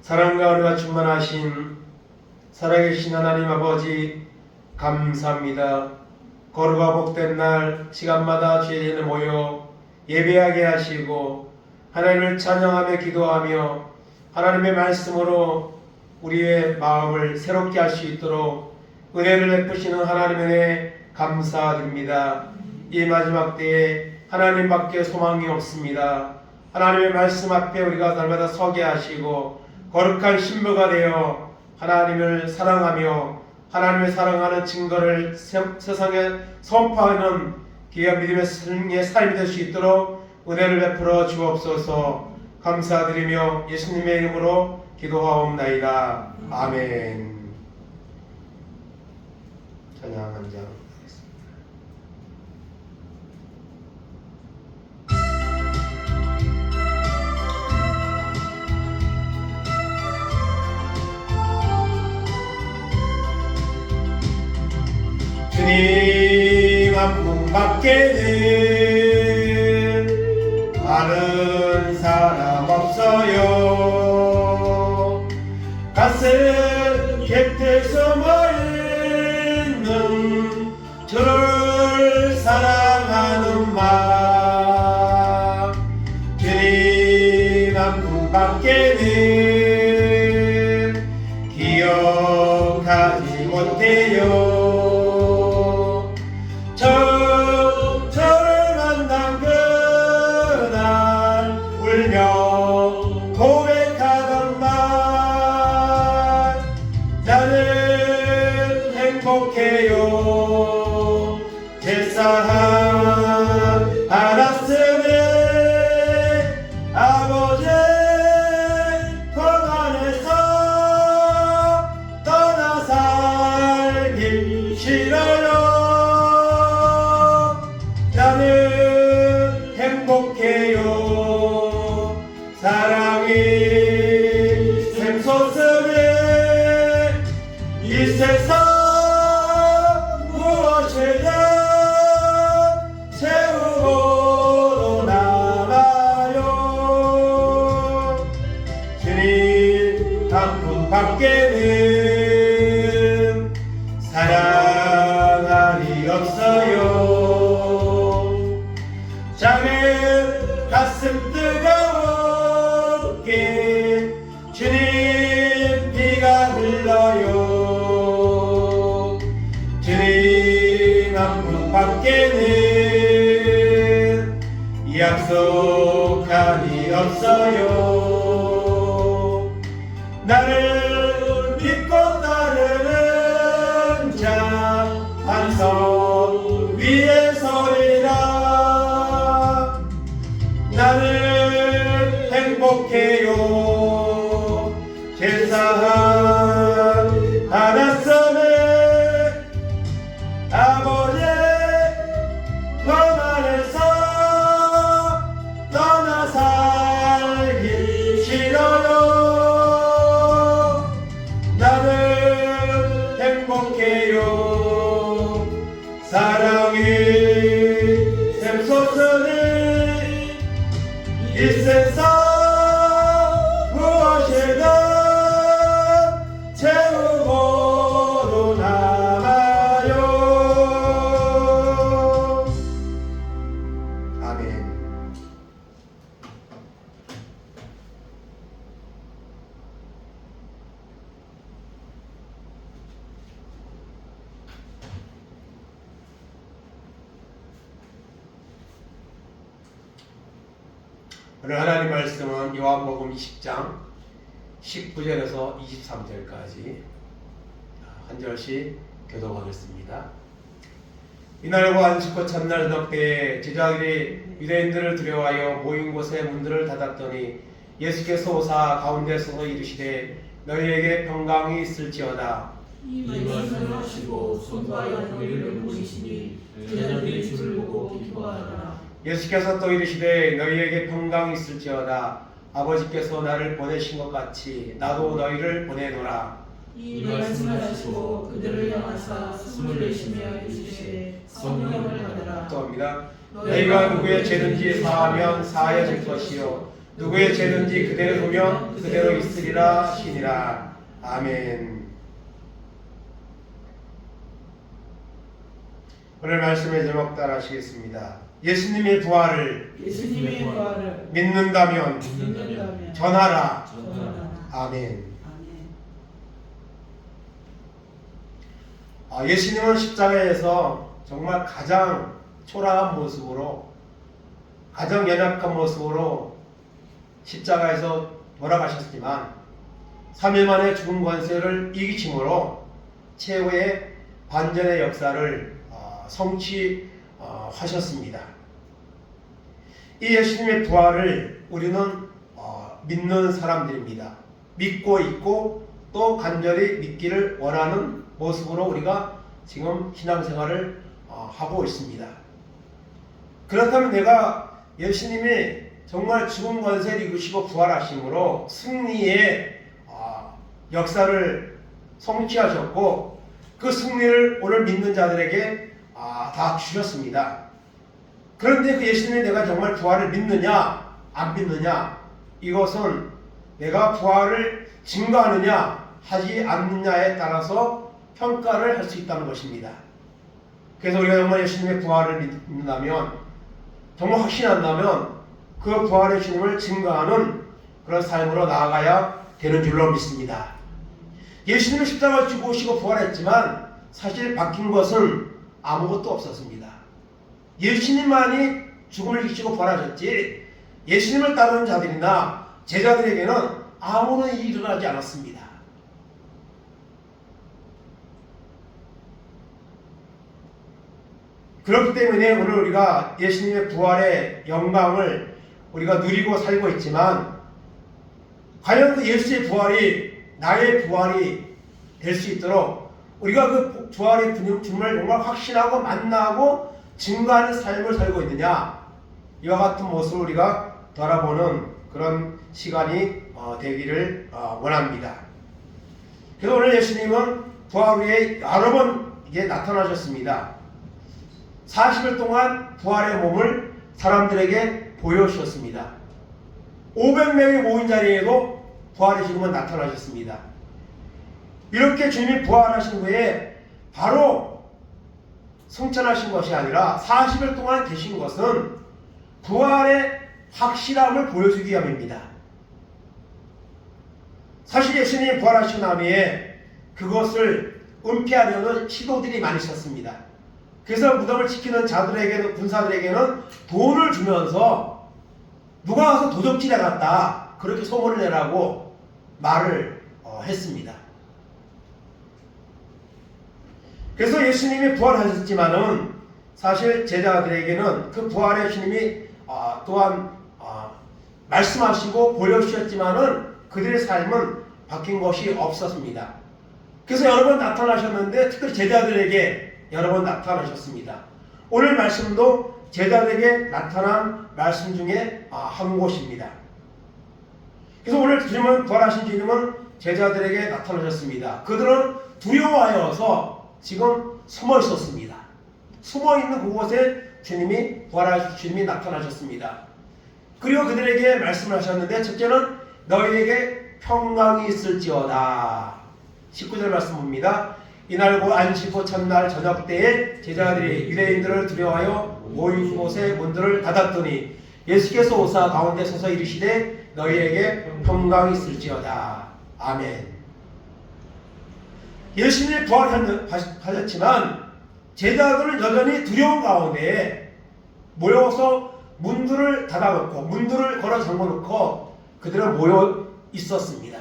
사랑과 은혜가 충만하신 살아계신 하나님 아버지 감사합니다. 거룩과 복된 날 시간마다 주의 모여 예배하게 하시고 하나님을 찬양하며 기도하며 하나님의 말씀으로 우리의 마음을 새롭게 할 수 있도록 은혜를 베푸시는 하나님의 은혜 감사드립니다. 이 마지막 때에 하나님밖에 소망이 없습니다. 하나님의 말씀 앞에 우리가 날마다 서게 하시고 거룩한 신부가 되어 하나님을 사랑하며 하나님을 사랑하는 증거를 세상에 선포하는 귀한 믿음의 승리의 삶이 될 수 있도록 은혜를 베풀어 주옵소서. 감사드리며 예수님의 이름으로 기도하옵나이다. 아멘. 찬양 한 장. 주님 한 분밖에는 아는 사람 없어요. 가슴 곁에 숨어있는 주를 사랑하는 마음. 주님 한 분밖에는 기억하지 못해요. 저를 만난 그날 울며 고백하던 날 나는 행복해요. 제사함 알았으니 아버지 품 안에서 떠나 살기 싫어요. 나는 행복해요. 사랑이 샘솟으니 이 세상 무엇이든 채우고도 남아요. 주님 한 분밖에는 사랑하리 없어요. 작은 가슴 뜨거웠게 주님 피가 흘러요. 주님 한 분밖에는 약속하니 없어요. 나를 믿고 따르는 자 반석 위에 서리라. 나는 행복해요. 제사함 알았으니 아버지 품 안에서 떠나 살기 싫어요. 나는 행복해요. 사랑이 샘솟으니 이 세상 무엇이든 채우고도 남아요. 아멘. 오늘 하나님 말씀은 요한복음 20장 19절에서 23절까지 한 절씩 교독하겠습니다. 이날과 안식구 첫날 덕때에 제자들이 유대인들을 두려워하여 모인 곳에 문들을 닫았더니 예수께서 오사 가운데 서서 이르시되 너희에게 평강이 있을지어다. 이 말씀을 하시고 손과 양머리를 보이시니 제자들이 주를 보고 기뻐하더라. 예수께서 또 이르시되 너희에게 평강이 있을지어다. 아버지께서 나를 보내신 것 같이 나도 너희를 보내노라. 이 말씀을 하시고 그들을 향하사 숨을 내쉬며 이르시되 성령을 받으라. 또 합니다. 너희가 누구의 죄든지 사하면 사하여질 것이요 누구의 죄든지 그대로 두면 그대로 있으리라 하시니라. 아멘. 오늘 말씀의 제목 따라 하시겠습니다. 예수님의 부활을 예수님의 부활을 믿는다면 믿는다면 전하라. 전하라. 아멘. 아멘. 예수님은 십자가에서 정말 가장 초라한 모습으로, 가장 연약한 모습으로 십자가에서 돌아가셨지만 3일 만에 죽은 권세를 이기심으로 최후의 반전의 역사를 성취하셨습니다. 이 예수님의 부활을 우리는 믿는 사람들입니다. 믿고 있고 또 간절히 믿기를 원하는 모습으로 우리가 지금 신앙생활을 하고 있습니다. 그렇다면 내가 예수님이 정말 죽은 권세를 이기시고 부활하심으로 승리의 역사를 성취하셨고 그 승리를 오늘 믿는 자들에게 다 주셨습니다. 그런데 그 예수님이 내가 정말 부활을 믿느냐 안 믿느냐, 이것은 내가 부활을 증거하느냐 하지 않느냐에 따라서 평가를 할 수 있다는 것입니다. 그래서 우리가 정말 예수님의 부활을 믿는다면, 정말 확신한다면 그 부활의 주님을 증거하는 그런 삶으로 나아가야 되는 줄로 믿습니다. 예수님은 십자가를 지고 오시고 부활했지만 사실 바뀐 것은 아무것도 없었습니다. 예수님만이 죽음을 이기시고 부활하셨지 예수님을 따르는 자들이나 제자들에게는 아무런 일이 일어나지 않았습니다. 그렇기 때문에 오늘 우리가 예수님의 부활의 영광을 우리가 누리고 살고 있지만, 과연 그 예수의 부활이 나의 부활이 될 수 있도록 우리가 그 부활의 주님을 정말 확신하고 만나고 증거하는 삶을 살고 있느냐, 이와 같은 모습을 우리가 돌아보는 그런 시간이 되기를 원합니다. 그래서 오늘 예수님은 부활 후에 여러 번 나타나셨습니다. 40일 동안 부활의 몸을 사람들에게 보여주셨습니다. 500명이 모인 자리에도 부활의 주님은 나타나셨습니다. 이렇게 주님이 부활하신 후에 바로 승천하신 것이 아니라 40일 동안 계신 것은 부활의 확실함을 보여주기 위함입니다. 사실 예수님이 부활하신 다음에 그것을 은폐하려는 시도들이 많이 있었습니다. 그래서 무덤을 지키는 자들에게는, 군사들에게는 돈을 주면서 누가 와서 도적질해 갔다 그렇게 소문을 내라고 말을 했습니다. 그래서 예수님이 부활하셨지만은 사실 제자들에게는 그 부활의 주님이 또한 말씀하시고 보여주셨지만은 그들의 삶은 바뀐 것이 없었습니다. 그래서 여러 번 나타나셨는데 특히 제자들에게 여러 번 나타나셨습니다. 오늘 말씀도 제자들에게 나타난 말씀 중에 한 곳입니다. 그래서 오늘 주님은, 부활하신 주님은 제자들에게 나타나셨습니다. 그들은 두려워하여서 지금 숨어 있었습니다. 숨어 있는 그곳에 주님이, 부활하신 주님이 나타나셨습니다. 그리고 그들에게 말씀을 하셨는데, 첫째는 너희에게 평강이 있을지어다. 19절 말씀 봅니다. 이날 곧 안식 후 첫날 저녁 때에 제자들이 유대인들을 두려워하여 모인 곳의 문들을 닫았더니 예수께서 오사 가운데 서서 이르시되 너희에게 평강이 있을지어다. 아멘. 예수님이 부활하셨지만 제자들은 여전히 두려운 가운데 모여서 문들을 닫아놓고 문들을 걸어 잠궈놓고 그들은 모여 있었습니다.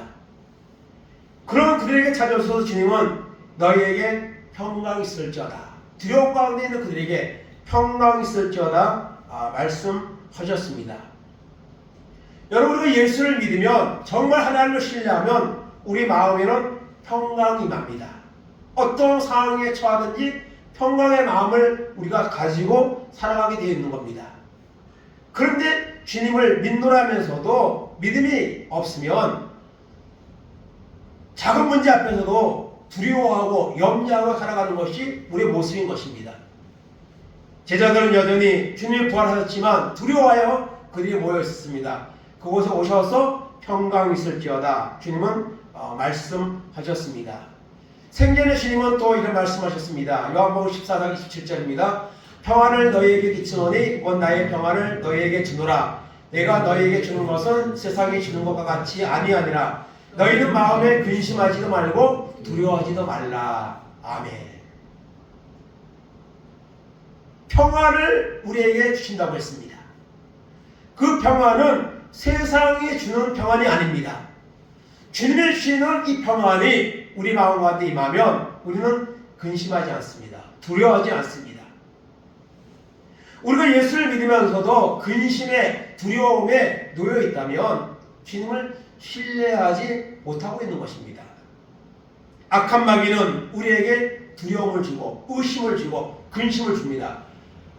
그런 그들에게 찾아오셔서 주님은 너희에게 평강이 있을지어다, 두려움 가운데 있는 그들에게 평강이 있을지어다 말씀하셨습니다. 여러분, 우리가 예수를 믿으면, 정말 하나님을 신뢰하면 우리 마음에는 평강이 임합니다. 어떤 상황에 처하든지 평강의 마음을 우리가 가지고 살아가게 되어 있는 겁니다. 그런데 주님을 믿노라면서도 믿음이 없으면 작은 문제 앞에서도 두려워하고 염려하고 살아가는 것이 우리의 모습인 것입니다. 제자들은 여전히 주님이 부활하셨지만 두려워하여 그들이 모여 있었습니다. 그곳에 오셔서 평강이 있을지어다. 주님은 말씀하셨습니다. 생전에 주님은 또 이런 말씀하셨습니다. 요한복음 14장 27절입니다. 평안을 너희에게 끼치노니 곧 나의 평안을 너희에게 주노라. 내가 너희에게 주는 것은 세상이 주는 것과 같이 아니하니라. 너희는 마음에 근심하지도 말고 두려워하지도 말라. 아멘. 평안을 우리에게 주신다고 했습니다. 그 평안은 세상이 주는 평안이 아닙니다. 주님이 주시는 이 평안이 우리 마음 가운데 임하면 우리는 근심하지 않습니다. 두려워하지 않습니다. 우리가 예수를 믿으면서도 근심에 두려움에 놓여 있다면 주님을 신뢰하지 못하고 있는 것입니다. 악한 마귀는 우리에게 두려움을 주고 의심을 주고 근심을 줍니다.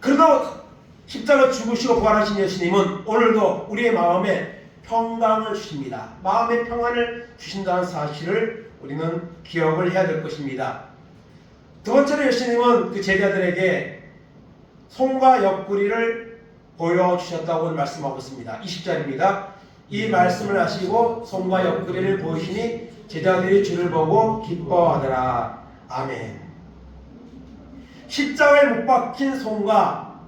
그래도 십자가 죽으시고 부활하신 예수님은 오늘도 우리의 마음에 평강을 주십니다. 마음의 평안을 주신다는 사실을 우리는 기억을 해야 될 것입니다. 두 번째로 예수님은 그 제자들에게 손과 옆구리를 보여주셨다고 말씀하고 있습니다. 20절입니다. 이 말씀을 하시고 손과 옆구리를 보이시니 제자들이 주를 보고 기뻐하더라. 아멘. 십자가에 못 박힌 손과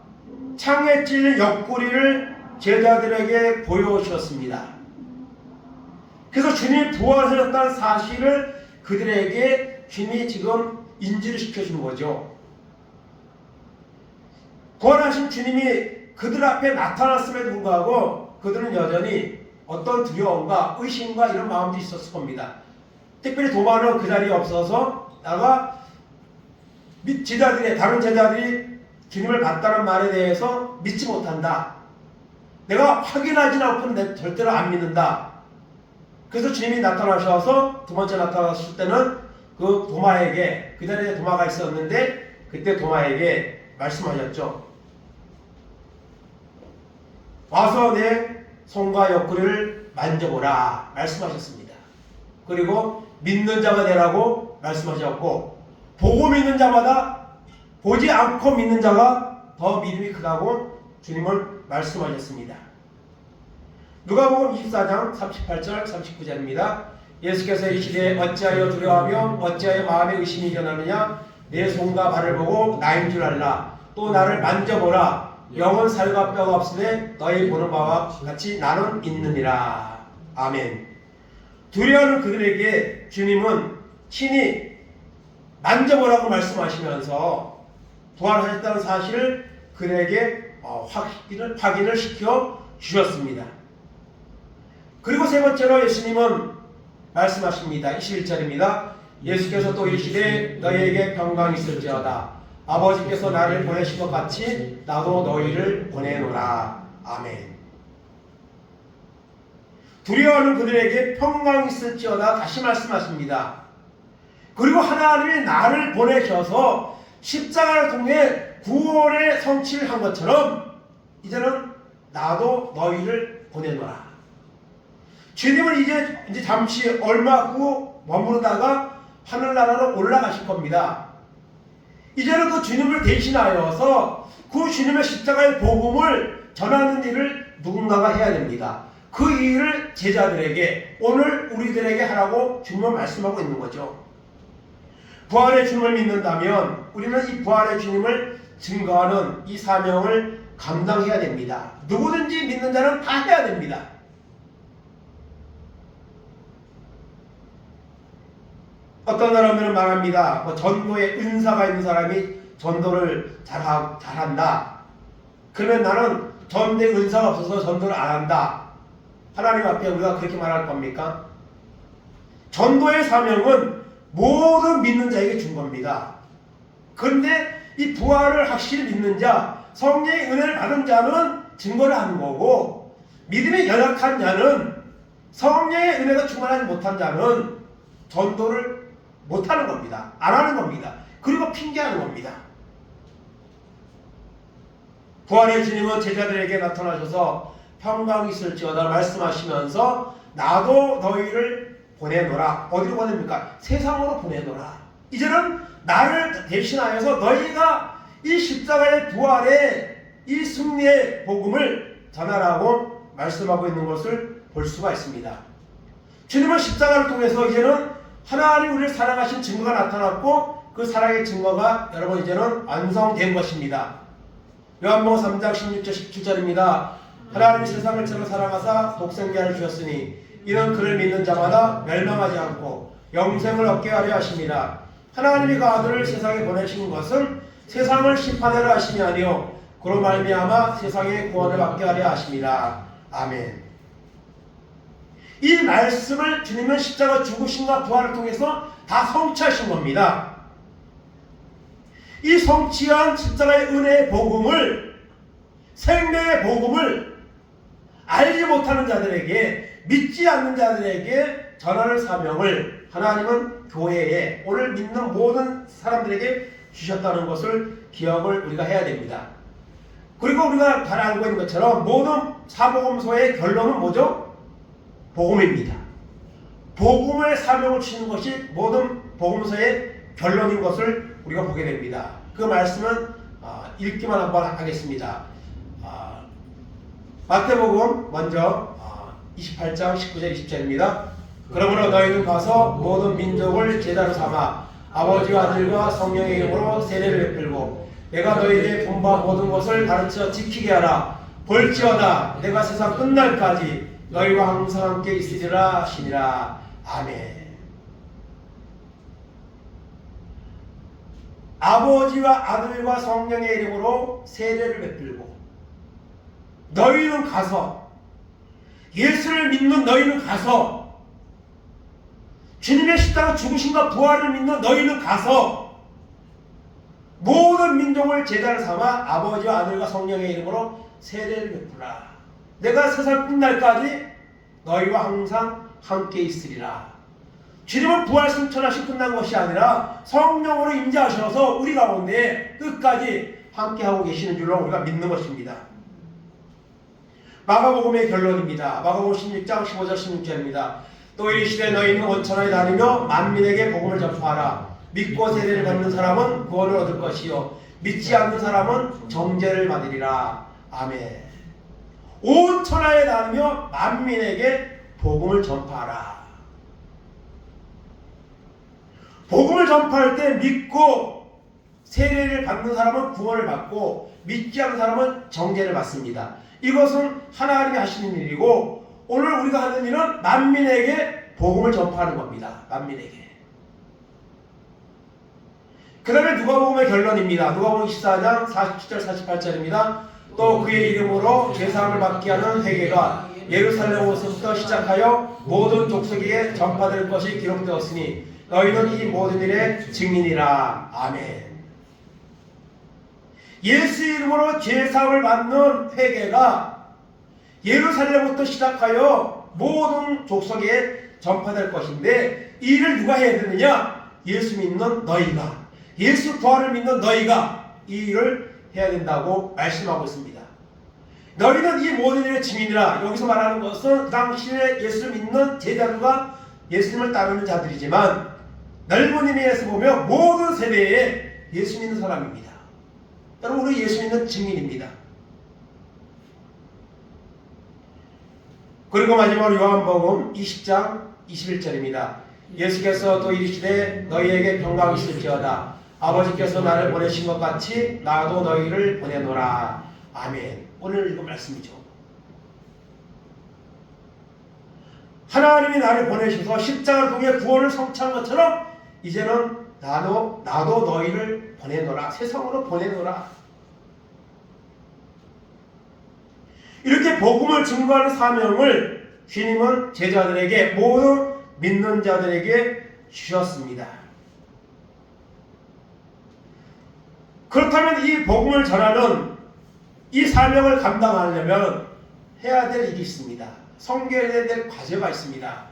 창에 찔린 옆구리를 제자들에게 보여주셨습니다. 그래서 주님이 부활하셨다는 사실을 그들에게 주님이 지금 인지를 시켜주는 거죠. 부활하신 주님이 그들 앞에 나타났음에도 불구하고 그들은 여전히 어떤 두려움과 의심과 이런 마음도 있었을 겁니다. 특별히 도마는 그 자리에 없어서 나가 다른 제자들이 주님을 봤다는 말에 대해서 믿지 못한다. 내가 확인하지 않고는 절대로 안 믿는다. 그래서 주님이 나타나셔서 두 번째 나타났을 때는 그 도마에게, 그 자리에 도마가 있었는데 그때 도마에게 말씀하셨죠. 와서 내 손과 옆구리를 만져보라 말씀하셨습니다. 그리고 믿는 자가 되라고 말씀하셨고, 보고 믿는 자마다 보지 않고 믿는 자가 더 믿음이 크다고 주님은 말씀하셨습니다. 누가복음 24장 38절 39절입니다. 예수께서 이르시되 어찌하여 두려워하며 어찌하여 마음에 의심이 일어나느냐. 내 손과 발을 보고 나인 줄 알라. 또 나를 만져보라. 영은 살과 뼈가 없으되 너희 보는 바와 같이 나는 있느니라. 아멘. 두려워하는 그들에게 주님은 친히 만져보라고 말씀하시면서 부활하셨다는 사실을 그들에게 확인을 시켜 주셨습니다. 그리고 세 번째로 예수님은 말씀하십니다. 21절입니다. 예수께서 또 이르시되 너희에게 평강이 있을지어다. 아버지께서 나를 보내신 것 같이 나도 너희를 보내노라. 아멘. 두려워하는 그들에게 평강이 있을지어다 다시 말씀하십니다. 그리고 하나님이 나를 보내셔서 십자가를 통해 구원의 성취를 한 것처럼 이제는 나도 너희를 보내노라. 주님은 이제 잠시 얼마 후 머무르다가 하늘나라로 올라가실 겁니다. 이제는 그 주님을 대신하여서 그 주님의 십자가의 복음을 전하는 일을 누군가가 해야 됩니다. 그 일을 제자들에게, 오늘 우리들에게 하라고 주님은 말씀하고 있는 거죠. 부활의 주님을 믿는다면 우리는 이 부활의 주님을 증거하는 이 사명을 감당해야 됩니다. 누구든지 믿는 자는 다 해야 됩니다. 어떤 사람들은 말합니다. 전도에 은사가 있는 사람이 전도를 잘한다. 그러면 나는 전도에 은사가 없어서 전도를 안 한다. 하나님 앞에 우리가 그렇게 말할 겁니까? 전도의 사명은 모든 믿는 자에게 준 겁니다. 그런데 이 부활을 확실히 믿는 자, 성령의 은혜를 받은 자는 증거를 하는 거고, 믿음이 연약한 자는, 성령의 은혜가 충만하지 못한 자는 전도를 못하는 겁니다. 안 하는 겁니다. 그리고 핑계하는 겁니다. 부활의 주님은 제자들에게 나타나셔서 평강이 있을지어다 말씀하시면서 나도 너희를 보내노라. 어디로 보냅니까? 세상으로 보내노라. 이제는 나를 대신하여서 너희가 이 십자가의 부활의 이 승리의 복음을 전하라고 말씀하고 있는 것을 볼 수가 있습니다. 주님은 십자가를 통해서 이제는 하나님 우리를 사랑하신 증거가 나타났고 그 사랑의 증거가 여러분 이제는 완성된 것입니다. 요한복음 3장 16절 17절입니다. 하나님이 세상을 저로 사랑하사 독생자를 주셨으니 이는 그를 믿는 자마다 멸망하지 않고 영생을 얻게 하려 하심이라. 하나님이 그 아들을 세상에 보내신 것은 세상을 심판하려 하심이 아니요 그로 말미암아 세상의 구원을 받게 하려 하심이라. 아멘. 이 말씀을 주님은 십자가 죽으심과 부활을 통해서 다 성취하신 겁니다. 이 성취한 십자가의 은혜의 복음을, 생명의 복음을 알지 못하는 자들에게, 믿지 않는 자들에게 전하는 사명을 하나님은 교회에, 오늘 믿는 모든 사람들에게 주셨다는 것을 기억을 우리가 해야 됩니다. 그리고 우리가 잘 알고 있는 것처럼 모든 사복음서의 결론은 뭐죠? 복음입니다. 복음의 사명을 주시는 것이 모든 복음서의 결론인 것을 우리가 보게 됩니다. 그 말씀은 읽기만 한번 하겠습니다. 마태복음 먼저 28장 19절 20절입니다. 그러므로 너희는 가서 모든 민족을 제자로 삼아 아버지와 아들과 성령의 이름으로 세례를 베풀고 내가 너희에게 분부한 모든 것을 가르쳐 지키게 하라. 볼지어다 내가 세상 끝날까지 너희와 항상 함께 있으리라 하시니라. 아멘. 아버지와 아들과 성령의 이름으로 세례를 베풀고 너희는 가서, 예수를 믿는 너희는 가서, 주님의 십자가 죽으심과 부활을 믿는 너희는 가서 모든 민족을 제자로 삼아 아버지와 아들과 성령의 이름으로 세례를 베풀라. 내가 세상 끝날까지 너희와 항상 함께 있으리라. 주님은 부활 승천하시 끝난 것이 아니라 성령으로 임재하셔서 우리 가운데 끝까지 함께하고 계시는 줄로 우리가 믿는 것입니다. 마가복음의 결론입니다. 마가복음 16장 15절 16절입니다. 또 이르시되 너희는 온천하에 다니며 만민에게 복음을 전파하라. 믿고 세례를 받는 사람은 구원을 얻을 것이요 믿지 않는 사람은 정죄를 받으리라. 아멘. 온 천하에 다니며 만민에게 복음을 전파하라. 복음을 전파할 때 믿고 세례를 받는 사람은 구원을 받고 믿지 않는 사람은 정죄를 받습니다. 이것은 하나님이 하시는 일이고 오늘 우리가 하는 일은 만민에게 복음을 전파하는 겁니다. 만민에게. 그 다음에 누가복음의 결론입니다. 누가복음 24장 47절 48절입니다. 또 그의 이름으로 죄사함을 받게 하는 회개가 예루살렘 옷부터 시작하여 모든 족속에게 전파될 것이 기록되었으니 너희는 이 모든 일의 증인이라. 아멘. 예수 이름으로 죄사함을 받는 회개가 예루살렘부터 시작하여 모든 족속에 전파될 것인데 이 일을 누가 해야 되느냐? 예수 믿는 너희가, 예수 부활을 믿는 너희가 이 일을 해야 된다고 말씀하고 있습니다. 너희는 이 모든 일의 증인이라. 여기서 말하는 것은 그 당시에 예수를 믿는 제자들과 예수님을 따르는 자들이지만 넓은 의미에서 보면 모든 세대에 예수 믿는 사람입니다. 여러분 우리 예수 믿는 증인입니다. 그리고 마지막으로 요한복음 20장 21절입니다. 예수께서 또 이르시되 너희에게 평강이 있을지어다. 아버지께서 나를 보내신 것 같이 나도 너희를 보내노라. 아멘. 오늘 읽은 말씀이죠. 하나님이 나를 보내셔서 십자가를 통해 구원을 성취한 것처럼 이제는 나도 너희를 보내노라. 세상으로 보내노라. 이렇게 복음을 증거하는 사명을 주님은 제자들에게, 모든 믿는 자들에게 주셨습니다. 그렇다면 이 복음을 전하는 이 사명을 감당하려면 해야 될 일이 있습니다. 성결해야 될 과제가 있습니다.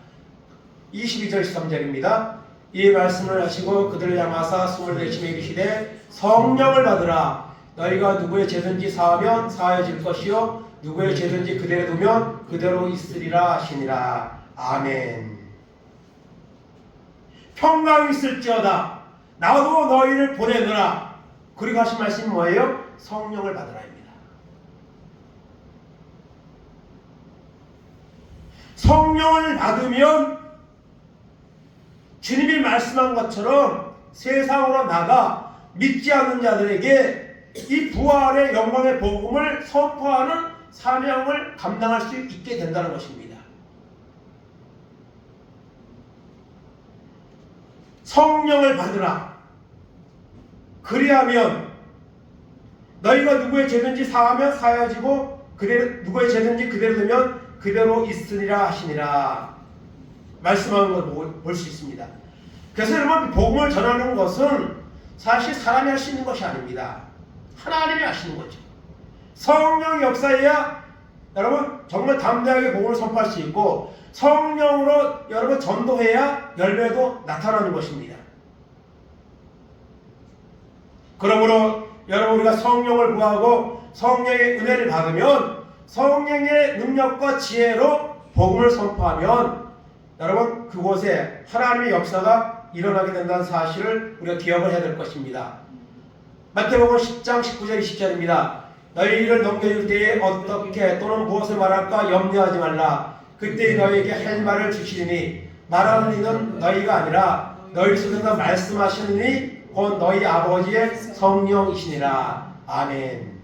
22절 13절입니다. 이 말씀을 하시고 그들을 향하사 숨을 내쉬며 이르시되 성령을 받으라. 너희가 누구의 죄든지 사하면 사하여질 것이요 누구의 죄든지 그대로 두면 그대로 있으리라 하시니라. 아멘. 평강이 있을지어다. 나도 너희를 보내노라. 그리고 하신 말씀이 뭐예요? 성령을 받으라입니다. 성령을 받으면 주님이 말씀한 것처럼 세상으로 나가 믿지 않는 자들에게 이 부활의 영광의 복음을 선포하는 사명을 감당할 수 있게 된다는 것입니다. 성령을 받으라. 그리하면 너희가 누구의 죄든지 사하면 사여지고 그대로 누구의 죄든지 그대로 두면 그대로 있으리라 하시니라. 말씀하는 걸 볼 수 있습니다. 그래서 여러분, 복음을 전하는 것은 사실 사람이 할 수 있는 것이 아닙니다. 하나님이 하시는 거죠. 성령 역사해야 여러분 정말 담대하게 복음을 선포할 수 있고, 성령으로 여러분 전도해야 열매도 나타나는 것입니다. 그러므로 여러분, 우리가 성령을 구하고 성령의 은혜를 받으면 성령의 능력과 지혜로 복음을 선포하면 여러분 그곳에 하나님의 역사가 일어나게 된다는 사실을 우리가 기억을 해야 될 것입니다. 마태복음 10장 19절 20절입니다. 너희 일을 넘겨줄 때에 어떻게 또는 무엇을 말할까 염려하지 말라. 그때 너희에게 할 말을 주시리니 말하는 이는 너희가 아니라 너희 속에서 말씀하시는 이곧 너희 아버지의 성령이시니라. 아멘.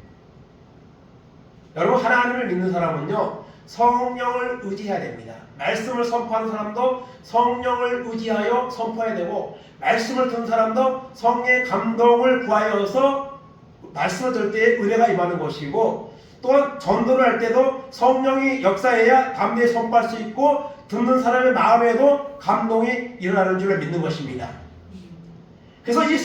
여러분, 하나님을 믿는 사람은요 성령을 의지해야 됩니다. 말씀을 선포하는 사람도 성령을 의지하여 선포해야 되고, 말씀을 듣는 사람도 성령의 감동을 구하여서 말씀을 들을 때에 은혜가 임하는 것이고, 또한 전도를 할 때도 성령이 역사해야 담대히 선포할 수 있고 듣는 사람의 마음에도 감동이 일어나는 줄을 믿는 것입니다. 그래서 이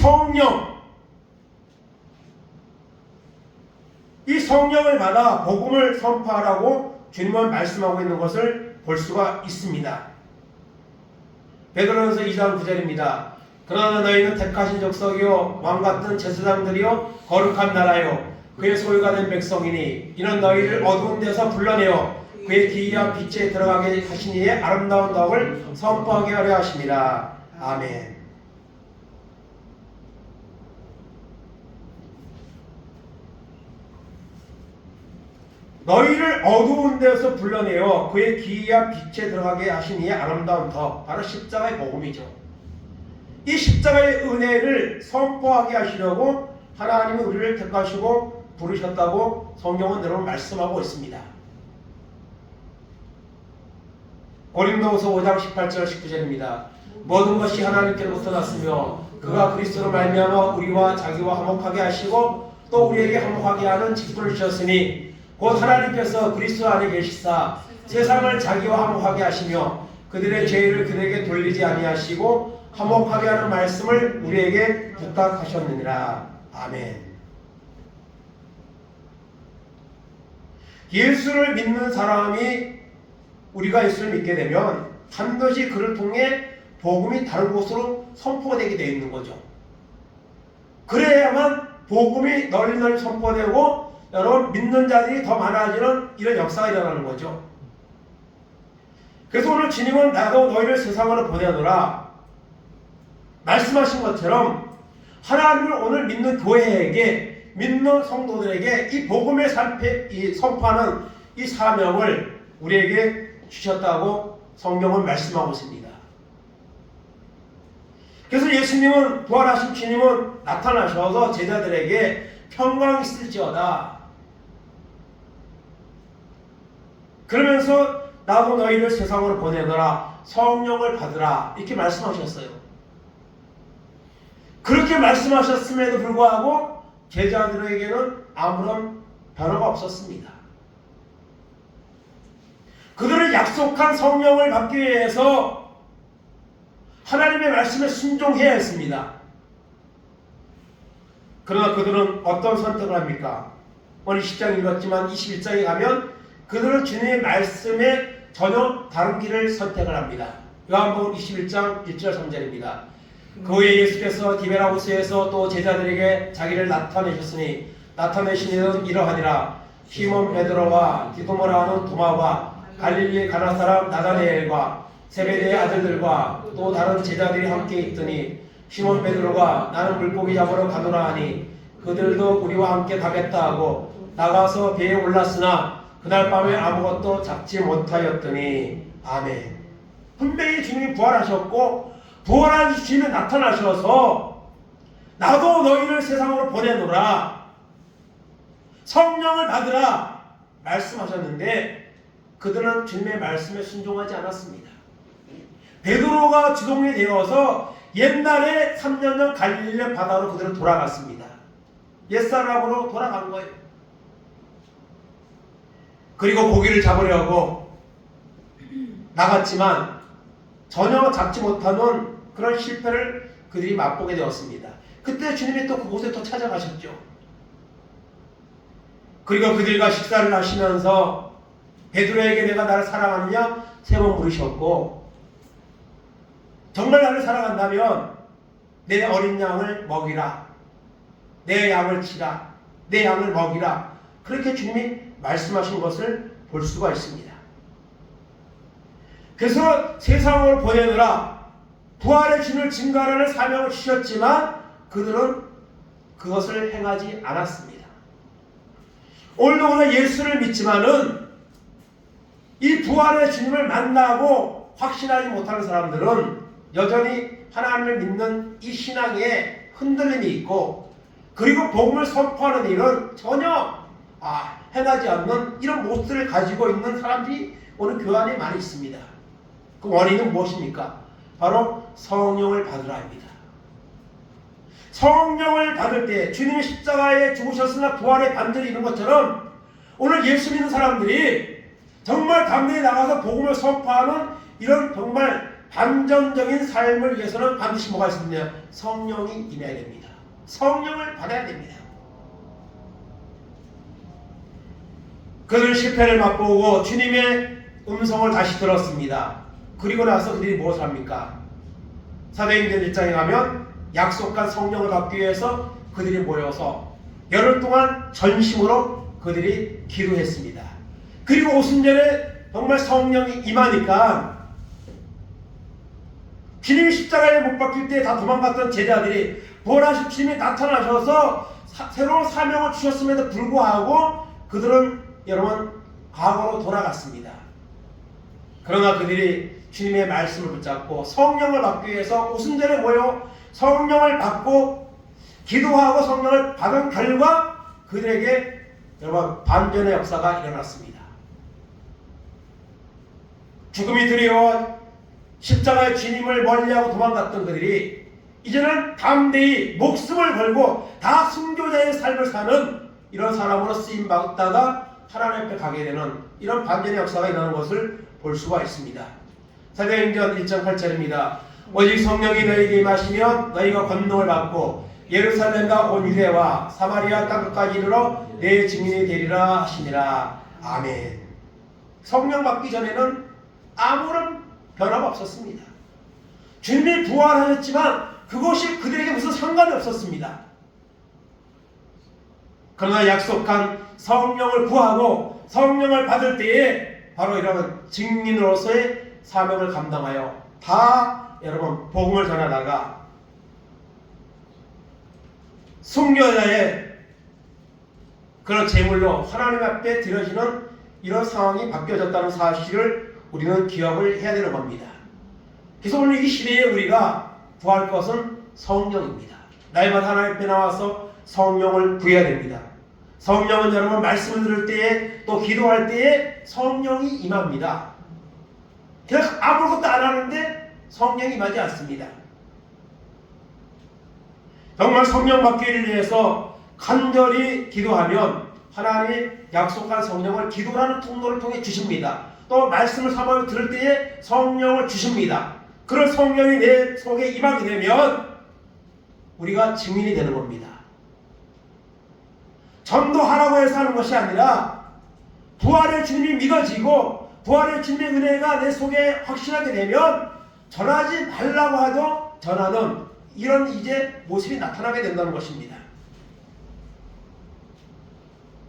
성령을 받아 복음을 선포하라고 주님은 말씀하고 있는 것을 볼 수가 있습니다. 베드로전서 2장 9절입니다. 그러나 너희는 택하신 족속이요 왕같은 제사장들이요 거룩한 나라요 그의 소유가 된 백성이니 이는 너희를 어두운 데서 불러내어 그의 기이한 빛에 들어가게 하신 이의 아름다운 덕을 선포하게 하려 하심이라. 아멘. 너희를 어두운 데서 불러내어 그의 기이한 빛에 들어가게 하신 이의 아름다운 덕, 바로 십자가의 복음이죠. 이 십자가의 은혜를 선포하게 하시려고 하나님은 우리를 택하시고 부르셨다고 성경은 여러분 말씀하고 있습니다. 고린도후서 5장 18절 19절입니다. 모든 것이 하나님께로부터 났으며 그가 그리스도로 말미암아 우리와 자기와 화목하게 하시고 또 우리에게 화목하게 하는 직분을 주셨으니 곧 하나님께서 그리스도 안에 계시사 세상을 자기와 화목하게 하시며 그들의 죄를 그들에게 돌리지 아니하시고 화목하게 하는 말씀을 우리에게 부탁하셨느니라. 아멘. 예수를 믿는 사람이 우리가 예수를 믿게 되면 반드시 그를 통해 복음이 다른 곳으로 선포되게 되어 있는 거죠. 그래야만 복음이 널리 선포되고 여러분 믿는 자들이 더 많아지는 이런 역사가 일어나는 거죠. 그래서 오늘 주님은 나도 너희를 세상으로 보내노라 말씀하신 것처럼 하나님을 오늘 믿는 교회에게, 믿는 성도들에게 이 복음의 선포하는 이 사명을 우리에게 주셨다고 성경은 말씀하고 있습니다. 그래서 예수님은, 부활하신 주님은 나타나셔서 제자들에게 평강이 있을지어다 그러면서 나도 너희를 세상으로 보내노라, 성령을 받으라 이렇게 말씀하셨어요. 그렇게 말씀하셨음에도 불구하고 제자들에게는 아무런 변화가 없었습니다. 그들은 약속한 성령을 받기 위해서 하나님의 말씀에 순종해야 했습니다. 그러나 그들은 어떤 선택을 합니까? 오늘 10장 읽었지만 21장에 가면 그들은 주님의 말씀에 전혀 다른 길을 선택을 합니다. 요한복음 21장 1절 3절입니다. 그 후에 예수께서 디베라호스에서 또 제자들에게 자기를 나타내셨으니 나타내신 이는 이러하니라. 시몬 베드로와 디도모라 하는 도마와 갈릴리 가나 사람 나다네엘과 세베대의 아들들과 또 다른 제자들이 함께 있더니 시몬 베드로가 나는 물고기 잡으러 가노라 하니 그들도 우리와 함께 가겠다 하고 나가서 배에 올랐으나 그날 밤에 아무것도 잡지 못하였더니 아멘. 분명히 주님이 부활하셨고 부활한 주님이 나타나셔서 나도 너희를 세상으로 보내노라, 성령을 받으라 말씀하셨는데 그들은 주님의 말씀에 순종하지 않았습니다. 베드로가 주동이 되어서 옛날에 3년 전 갈릴리 바다로 그들은 돌아갔습니다. 옛사람으로 돌아간 거예요. 그리고 고기를 잡으려고 나갔지만 전혀 잡지 못하는 그런 실패를 그들이 맛보게 되었습니다. 그때 주님이 또 그곳에 또 찾아가셨죠. 그리고 그들과 식사를 하시면서 베드로에게 내가 나를 사랑하느냐 3번 물으셨고, 정말 나를 사랑한다면 내 어린 양을 먹이라, 내 양을 치라, 내 양을 먹이라, 그렇게 주님이 말씀하신 것을 볼 수가 있습니다. 그래서 세상을 보내느라 부활의 주님을 증거하라는 사명을 주셨지만 그들은 그것을 행하지 않았습니다. 오늘도 그런 예수를 믿지만은 이 부활의 주님을 만나고 확신하지 못하는 사람들은 여전히 하나님을 믿는 이 신앙에 흔들림이 있고, 그리고 복음을 선포하는 일은 전혀 행하지 않는 이런 모습을 가지고 있는 사람들이 오늘 교회 안에 많이 있습니다. 그 원인은 무엇입니까? 바로 성령을 받으라입니다. 성령을 받을 때 주님이 십자가에 죽으셨으나 부활의 반절이 있는 것처럼 오늘 예수 믿는 사람들이 정말 담대히 나가서 복음을 선포하는 이런 정말 반전적인 삶을 위해서는 반드시 뭐가 있습니까? 성령이 임해야 됩니다. 성령을 받아야 됩니다. 그들은 실패를 맛보고 주님의 음성을 다시 들었습니다. 그리고 나서 그들이 무엇을 합니까? 사도행전 1장에 가면 약속한 성령을 받기 위해서 그들이 모여서 열흘 동안 전심으로 그들이 기도했습니다. 그리고 오순절에 정말 성령이 임하니까 주님이 십자가에 못 박힐 때 다 도망갔던 제자들이 부활하신 주님이 나타나셔서 새로운 사명을 주셨음에도 불구하고 그들은 여러분 과거로 돌아갔습니다. 그러나 그들이 주님의 말씀을 붙잡고 성령을 받기 위해서 오순절에 모여 성령을 받고 기도하고 성령을 받은 결과 그들에게 여러분 반전의 역사가 일어났습니다. 죽음이 두려워 십자가의 주님을 멀리하고 도망갔던 그들이 이제는 담대히 목숨을 걸고 다 순교자의 삶을 사는 이런 사람으로 쓰임받다가 하나님 앞에 가게 되는 이런 반전의 역사가 일어나는 것을 볼 수가 있습니다. 사도행전 1.8절입니다. 오직 성령이 너희에게 임하시면 너희가 권능을 받고 예루살렘과 온 유대와 사마리아 땅끝까지 이르러 내 증인이 되리라 하시니라. 아멘. 성령 받기 전에는 아무런 변화가 없었습니다. 주님이 부활하셨지만 그것이 그들에게 무슨 상관이 없었습니다. 그러나 약속한 성령을 구하고 성령을 받을 때에 바로 이런 증인으로서의 사명을 감당하여 다 여러분 복음을 전하다가 순교자의 그런 제물로 하나님 앞에 드려지는 이런 상황이 바뀌어졌다는 사실을 우리는 기억을 해야 되는 겁니다. 그래서 오늘 이 시대에 우리가 구할 것은 성령입니다. 날마다 하나님 앞에 나와서 성령을 구해야 됩니다. 성령은 여러분 말씀을 들을 때에 또 기도할 때에 성령이 임합니다. 그냥 아무것도 안 하는데 성령이 임하지 않습니다. 정말 성령 받기를 위해서 간절히 기도하면 하나님이 약속한 성령을 기도라는 통로를 통해 주십니다. 또 말씀을 사모하며 들을 때에 성령을 주십니다. 그런 성령이 내 속에 임하게 되면 우리가 증인이 되는 겁니다. 전도하라고 해서 하는 것이 아니라 부활의 주님이 믿어지고 부활의 주님의 은혜가 내 속에 확신하게 되면 전하지 말라고 하도 전하는 이런 이제 모습이 나타나게 된다는 것입니다.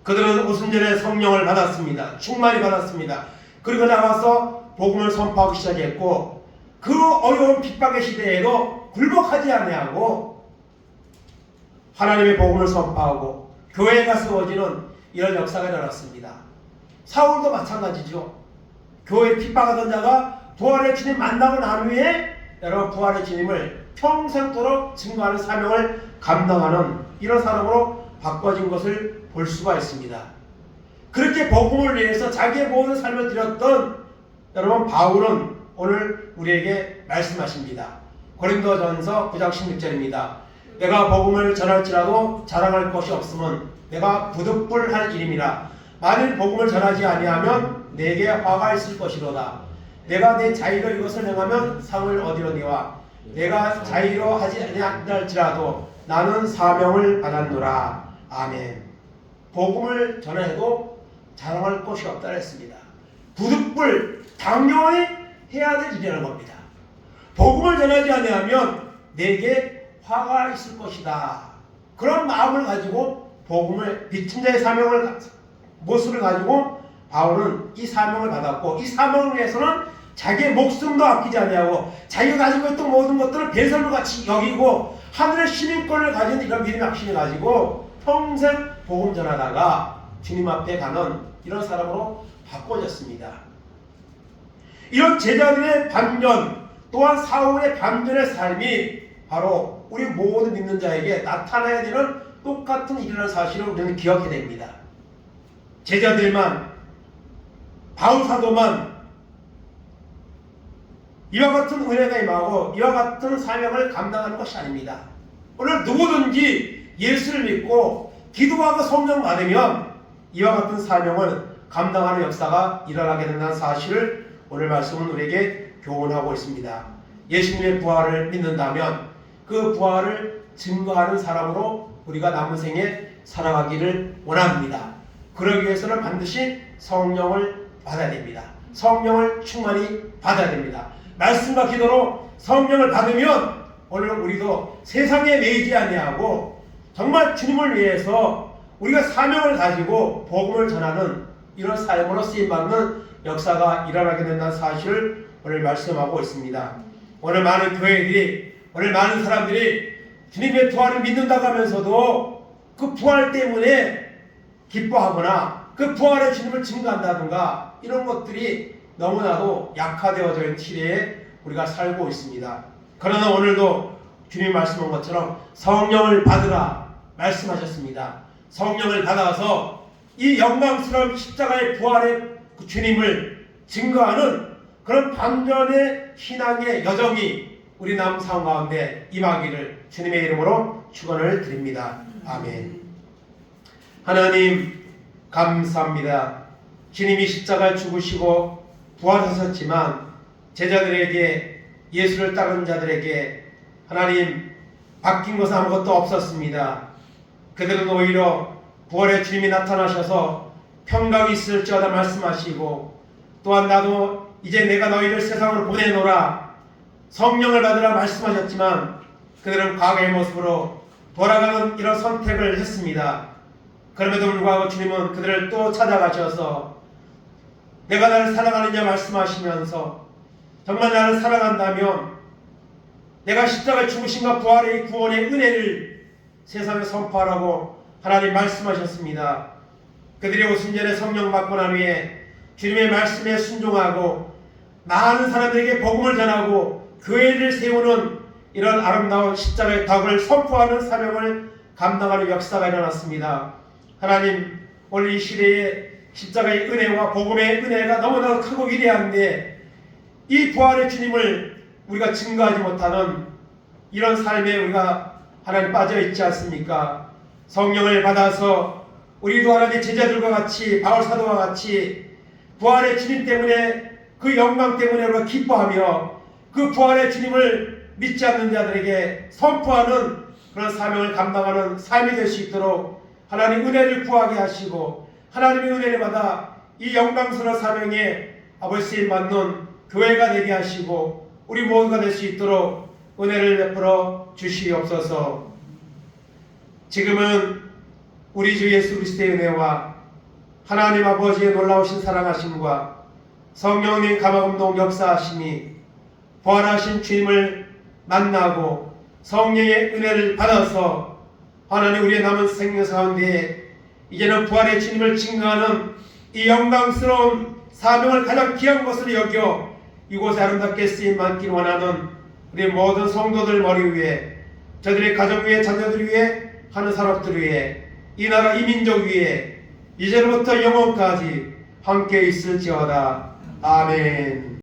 그들은 오순절에 성령을 받았습니다. 충만히 받았습니다. 그리고 나가서 복음을 선포하기 시작했고 그 어려운 핍박의 시대에도 굴복하지 아니하고 하나님의 복음을 선포하고 교회가 세워지는 이런 역사가 일어났습니다. 사울도 마찬가지죠. 교회 핍박하던 자가 부활의 주님 만나고 난 후에 여러분 부활의 주님을 평생도록 증거하는 사명을 감당하는 이런 사람으로 바꿔진 것을 볼 수가 있습니다. 그렇게 복음을 위해서 자기의 모든 삶을 드렸던 여러분 바울은 오늘 우리에게 말씀하십니다. 고린도전서 9장 16절입니다. 내가 복음을 전할지라도 자랑할 것이 없으면 내가 부득불할 일임이라. 만일 복음을 전하지 아니하면 내게 화가 있을 것이로다. 내가 내 자의로 이것을 행하면 상을 얻으려니와 내가 자의로 하지 아니할지라도 나는 사명을 받았노라. 아멘. 복음을 전해도 자랑할 것이 없다 했습니다. 부득불 당연히 해야 될 일이라는 겁니다. 복음을 전하지 아니하면 내게 화가 있을 것이다. 그런 마음을 가지고 복음을 비친 자의 사명을 모습을 가지고 바울은 이 사명을 받았고 이 사명을 위해서는 자기의 목숨도 아끼지 아니하고 자기가 가지고 있던 모든 것들을 배설로 같이 여기고 하늘의 시민권을 가진 이런 믿음의 확신을 가지고 평생 복음 전하다가 주님 앞에 가는 이런 사람으로 바꿔졌습니다. 이런 제자들의 반전 또한 사울의 반전의 삶이 바로 우리 모든 믿는 자에게 나타나야 되는 똑같은 일이라는 사실을 우리는 기억해야 됩니다. 제자들만 바울 사도만 이와 같은 은혜가 임하고 이와 같은 사명을 감당하는 것이 아닙니다. 오늘 누구든지 예수를 믿고 기도하고 성령 받으면 이와 같은 사명을 감당하는 역사가 일어나게 된다는 사실을 오늘 말씀은 우리에게 교훈하고 있습니다. 예수님의 부활을 믿는다면 그 부활을 증거하는 사람으로 우리가 남은 생에 살아가기를 원합니다. 그러기 위해서는 반드시 성령을 받아야 됩니다. 성령을 충만히 받아야 됩니다. 말씀과 기도로 성령을 받으면 오늘 우리도 세상에 매이지 아니하고 정말 주님을 위해서 우리가 사명을 가지고 복음을 전하는 이런 삶으로 쓰임받는 역사가 일어나게 된다는 사실을 오늘 말씀하고 있습니다. 오늘 많은 교회들이 오늘 많은 사람들이 주님의 부활을 믿는다고 하면서도 그 부활 때문에 기뻐하거나 그 부활의 주님을 증거한다든가 이런 것들이 너무나도 약화되어져 있는 시대에 우리가 살고 있습니다. 그러나 오늘도 주님 말씀한 것처럼 성령을 받으라 말씀하셨습니다. 성령을 받아서 이 영광스러운 십자가의 부활의 그 주님을 증거하는 그런 반전의 신앙의 여정이 우리 남은 삶 가운데 임하기를 주님의 이름으로 축원을 드립니다. 아멘. 하나님 감사합니다. 주님이 십자가에 죽으시고 부활하셨지만 제자들에게 예수를 따르는 자들에게 하나님 바뀐 것은 아무것도 없었습니다. 그들은 오히려 부활의 주님이 나타나셔서 평강이 있을지어다 말씀하시고 또한 나도 이제 내가 너희를 세상으로 보내노라 성령을 받으라 말씀하셨지만 그들은 과거의 모습으로 돌아가는 이런 선택을 했습니다. 그럼에도 불구하고 주님은 그들을 또 찾아가셔서 내가 나를 사랑하느냐 말씀하시면서 정말 나를 사랑한다면 내가 십자가에 죽으심과 부활의 구원의 은혜를 세상에 선포하라고 하나님 말씀하셨습니다. 그들이 오순절에 성령 받고 난 후에 주님의 말씀에 순종하고 많은 사람들에게 복음을 전하고 교회를 세우는 이런 아름다운 십자가의 덕을 선포하는 사명을 감당하는 역사가 일어났습니다. 하나님 오늘 이 시대에 십자가의 은혜와 복음의 은혜가 너무나 크고 위대한데 이 부활의 주님을 우리가 증거하지 못하는 이런 삶에 우리가 하나님 빠져있지 않습니까? 성령을 받아서 우리도 하나님의 제자들과 같이 바울 사도와 같이 부활의 주님 때문에 그 영광 때문에 우리가 기뻐하며 그 부활의 주님을 믿지 않는 자들에게 선포하는 그런 사명을 감당하는 삶이 될 수 있도록 하나님 은혜를 구하게 하시고 하나님의 은혜를 받아 이 영광스러운 사명에 아버지 쓰임 받는 교회가 되게 하시고 우리 모두가 될 수 있도록 은혜를 베풀어 주시옵소서. 지금은 우리 주 예수 그리스도의 은혜와 하나님 아버지의 놀라우신 사랑하심과 성령님 감화감동 역사하심이 부활하신 주님을 만나고 성령의 은혜를 받아서 하나님 우리의 남은 생명 가운데 이제는 부활의 주님을 증거하는 이 영광스러운 사명을 가장 귀한 것으로 여겨 이곳에 아름답게 쓰임 많길 원하는 우리 모든 성도들 머리 위에, 저들의 가정 위에, 자녀들 위에, 하는 산업들 위에, 이 나라 이 민족 위에 이제부터 영원까지 함께 있을지어다. 아멘.